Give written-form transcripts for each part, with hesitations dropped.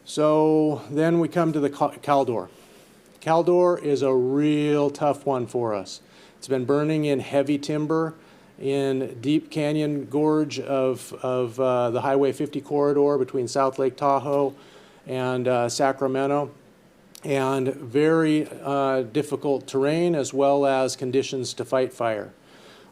So then we come to the Caldor. Caldor is a real tough one for us. It's been burning in heavy timber in Deep Canyon Gorge of the Highway 50 corridor between South Lake Tahoe and Sacramento, and very difficult terrain as well as conditions to fight fire.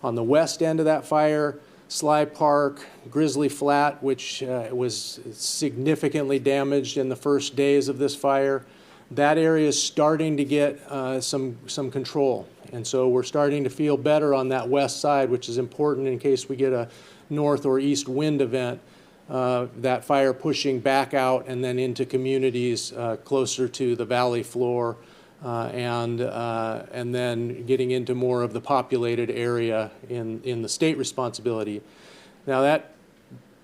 On the west end of that fire, Sly Park, Grizzly Flat, which was significantly damaged in the first days of this fire, that area is starting to get some control. And so we're starting to feel better on that west side, which is important in case we get a north or east wind event, that fire pushing back out and then into communities closer to the valley floor, and then getting into more of the populated area in the state responsibility. Now that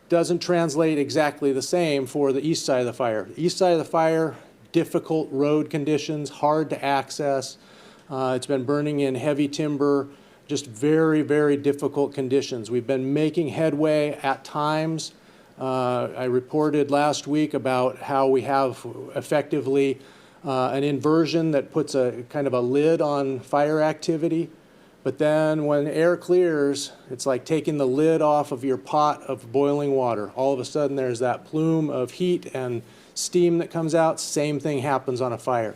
doesn't translate exactly the same for the east side of the fire. The east side of the fire, difficult road conditions, hard to access. It's been burning in heavy timber, just very, very difficult conditions. We've been making headway at times. I reported last week about how we have effectively an inversion that puts a kind of a lid on fire activity. But then when air clears, it's like taking the lid off of your pot of boiling water. All of a sudden there's that plume of heat and steam that comes out. Same thing happens on a fire.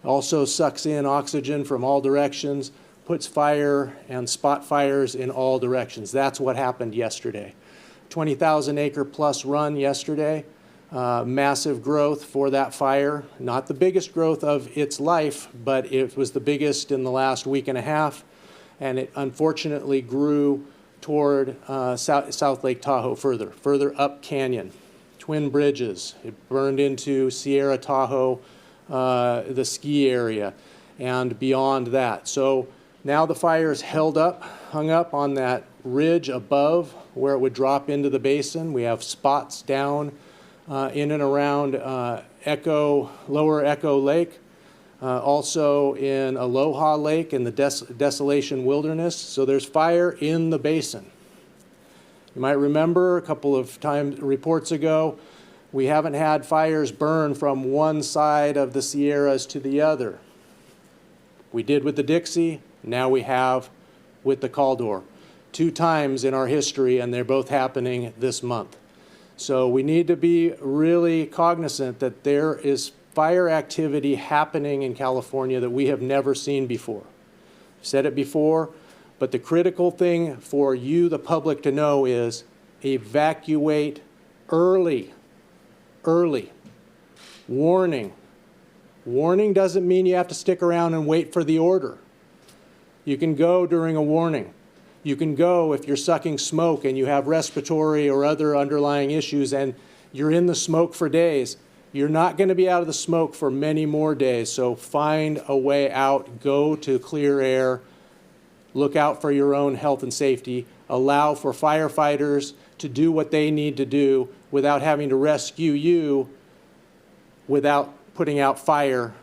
Also sucks in oxygen from all directions, puts fire and spot fires in all directions. That's what happened yesterday. 20,000 acre plus run yesterday. Massive growth for that fire. Not the biggest growth of its life, but it was the biggest in the last week and a half. And it unfortunately grew toward South Lake Tahoe further up canyon. Twin Bridges, it burned into Sierra Tahoe, the ski area, and beyond that. So now the fire is hung up on that ridge above where it would drop into the basin. We have spots down in and around Lower Echo Lake, also in Aloha Lake in the Desolation Wilderness. So there's fire in the basin. You might remember a couple of reports ago, we haven't had fires burn from one side of the Sierras to the other. We did with the Dixie, now we have with the Caldor. 2 times in our history, and they're both happening this month. So we need to be really cognizant that there is fire activity happening in California that we have never seen before. I've said it before, but the critical thing for you, the public, to know is evacuate early. Early. Warning. Warning doesn't mean you have to stick around and wait for the order. You can go during a warning. You can go if you're sucking smoke and you have respiratory or other underlying issues and you're in the smoke for days. You're not going to be out of the smoke for many more days, so find a way out. Go to clear air. Look out for your own health and safety. Allow for firefighters to do what they need to do without having to rescue you, without putting out fire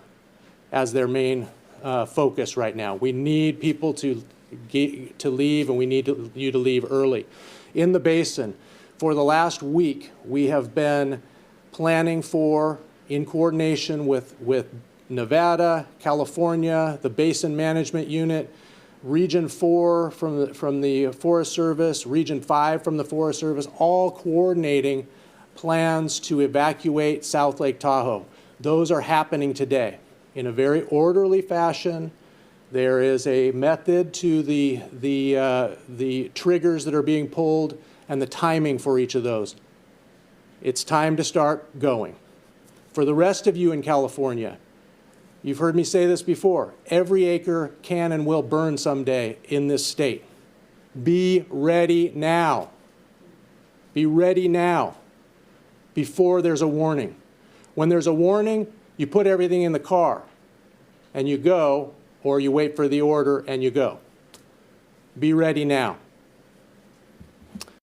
as their main focus right now. We need people to leave, and we need you to leave early. In the basin, for the last week, we have been planning for, in coordination with Nevada, California, the Basin Management Unit, Region 4 from the Forest Service, Region 5 from the Forest Service, all coordinating plans to evacuate South Lake Tahoe. Those are happening today in a very orderly fashion. There is a method to the triggers that are being pulled and the timing for each of those. It's time to start going. For the rest of you in California, you've heard me say this before, every acre can and will burn someday in this state. Be ready now. Be ready now, before there's a warning. When there's a warning, you put everything in the car and you go, or you wait for the order and you go. Be ready now.